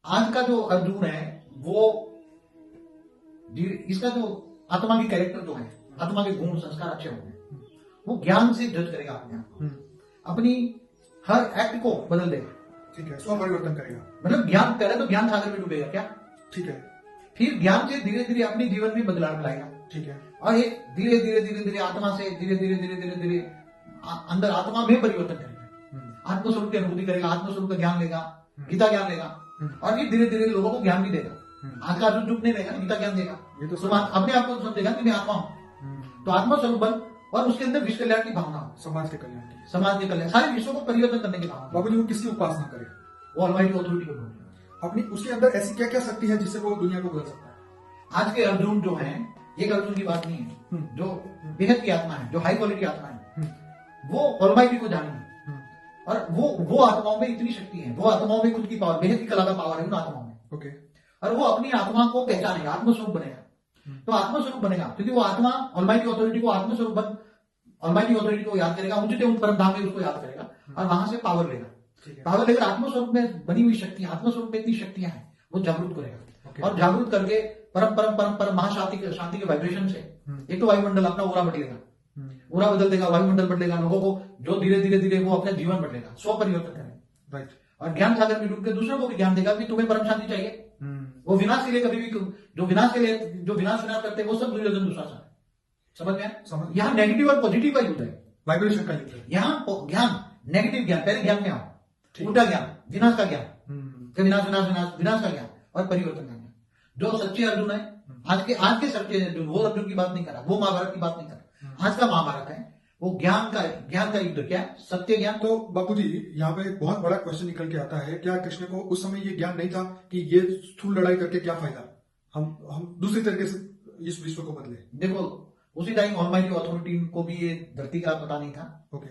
आज का जो अर्जुन है वो इसका जो आत्मा की कैरेक्टर जो है, आत्मा के गुण संस्कार अच्छे होंगे, वो ज्ञान से जज करेगा अपने आप को, अपनी हर एक्ट को बदल देगा। ठीक है, स्व परिवर्तन करेगा। मतलब ज्ञान पहले तो ज्ञान सागर में डूबेगा क्या, ठीक है, फिर ज्ञान से धीरे धीरे अपने जीवन में बदलाव लाएगा। ठीक है, और एक धीरे धीरे धीरे धीरे आत्मा से धीरे धीरे धीरे धीरे धीरे अंदर आत्मा में परिवर्तन करेगा, आत्मस्वरूप की अनुभूति करेगा, आत्मस्वरूप का ज्ञान लेगा, गीता ज्ञान लेगा, और फिर धीरे धीरे लोगों को ज्ञान भी देगा। आज का अर्जुन चुप नहीं रहेगा, गीता ज्ञान देगा, ये तो अपने आप को समझेगा कि मैं आत्मा हूं। तो आत्मस्वरूप बन और उसके अंदर विश्व कल्याण की भावना हो, समाज के कल्याण की, समाज के कल्याण, सारे विश्व को परिवर्तन करने की भावना। बाबू जी वो किसकी उपासना करे? वो ऑलमाइटी अथॉरिटी को ढूंढे। अपनी उसके अंदर ऐसी क्या क्या शक्ति है जिससे वो दुनिया को बदल सकता है? आज के अर्जुन जो है, एक अर्जुन की बात नहीं है, जो बेहद की आत्मा है, जो हाई क्वालिटी आत्मा है, वो ऑलमाइटी को जानेंगे। और वो आत्माओं में इतनी शक्ति है, वो आत्माओं में खुद की पावर, बेहद की कला का पावर है उन आत्माओं में। ओके, और वो अपनी आत्मा को पहचानेगा, आत्मस्वरूप बनेगा। तो आत्मस्वरूप बनेगा क्योंकि वो आत्मा ऑलमाइटी अथॉरिटी को आत्मस्वरूप बन, ऑलमाइटी अथॉरिटी को याद करेगा, उच्चतम परम धाम में उसको याद करेगा और वहां से पावर लेगा। पावर लेकर आत्मस्वरूप में बनी हुई शक्ति, आत्मस्वरूप में इतनी शक्तियां हैं, वो जागरूक करेगा। और जागरूक करके परम परम परम परम महाशांति के शांति के वाइब्रेशन से एक तो वायुमंडल अपना ओरा बदलेगा, ओरा बदल देगा, वायुमंडल बदलेगा, लोगों को जो धीरे धीरे धीरे वो अपना जीवन बदलेगा, स्व परिवर्तन करेगा। राइट। और ज्ञान सागर में डूब के दूसरों को भी ज्ञान देगा कि तुम्हें परम शांति चाहिए। वो विनाश के लिए कभी भी जो विनाश के लिए जो विनाश करते हैं वो सब दुर्योधन दुशासन है। समझ में आया? यहाँ नेगेटिव और पॉजिटिव का युद्ध है, वाइब्रेशन का युद्ध है। यहाँ ज्ञान नेगेटिव ज्ञान, पहले ज्ञान में आओ, उल्टा ज्ञान, विनाश का ज्ञान, विनाश विनाश विनाश विनाश का ज्ञान और परिवर्तन का ज्ञान। जो सच्चे अर्जुन है, आज के सच्चे अर्जुन, वो अर्जुन की बात नहीं कर रहा, वो महाभारत की बात नहीं कर रहा, आज का महाभारत है वो ज्ञान का युद्ध। क्या सत्य ज्ञान। तो बापूजी यहाँ पे एक बहुत बड़ा क्वेश्चन निकल के आता है, क्या कृष्ण को उस समय ये ज्ञान नहीं था कि ये स्थूल लड़ाई करके क्या फायदा, हम दूसरी तरीके से इस विश्व को बदले? देखो उसी टाइम ऑलमाइटी अथॉरिटी को भी ये धरती का पता नहीं था। ओके,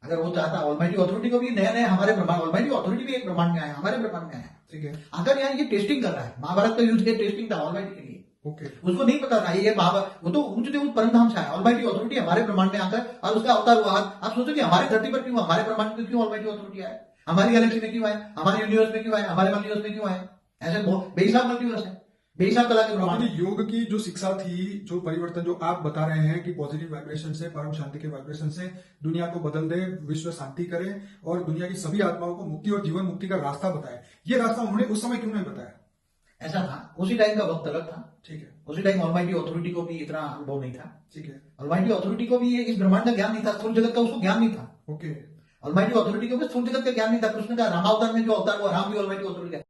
अगर वो चाहता, ऑलमाइटी अथॉरिटी को भी नया नया हमारे ब्रह्मांड, ऑलमाइटी अथॉरिटी भी एक ब्रह्मांड में आया, हमारे ब्रह्मांड में आया। ठीक है, अगर यहाँ ये टेस्टिंग कर रहा है, महाभारत का युद्ध के टेस्टिंग था ऑलमाइटी के लिए। ओके, उसको नहीं पता था ये महाभारत, वो तो ऊंचे परम धाम से आया, ऑलमाइटी अथॉरिटी हमारे ब्रह्मांड में आकर और उसका अवतार हुआ। आप सोचो कि हमारे धरती पर क्यों, हमारे ब्रह्मांड में क्यों ऑलमाइटी अथॉरिटी आया, हमारी गैलेक्सी में क्यों आया, हमारे यूनिवर्स में क्यों आया, हमारे मल्टीवर्स में क्यों आया? ऐसे बेहिसाब मल्टीवर्स है, बेहिसाब कला के ब्रह्मांड। योग की जो शिक्षा थी, जो परिवर्तन जो आप बता रहे हैं कि पॉजिटिव वाइब्रेशन से, परम शांति के वाइब्रेशन से दुनिया को बदल दे, विश्व शांति करे और दुनिया की सभी आत्माओं को मुक्ति और जीवन मुक्ति का रास्ता बताए, ये रास्ता उन्होंने उस समय क्यों नहीं बताया? ऐसा था, उसी टाइम का वक्त अलग था। ठीक है, उसी टाइम ऑलमाइटी अथॉरिटी को भी इतना अनुभव नहीं था। ठीक है, ऑलमाइटी अथॉरिटी को भी इस ब्रह्मांड का ज्ञान नहीं था, स्थूल जगत का उसको ज्ञान नहीं था। ओके, ऑलमाइटी अथॉरिटी को भी स्थूल जगत का ज्ञान नहीं था। कृष्ण का रामावतार में जो अवतार हुआ, राम भी ऑलमाइटी अथॉरिटी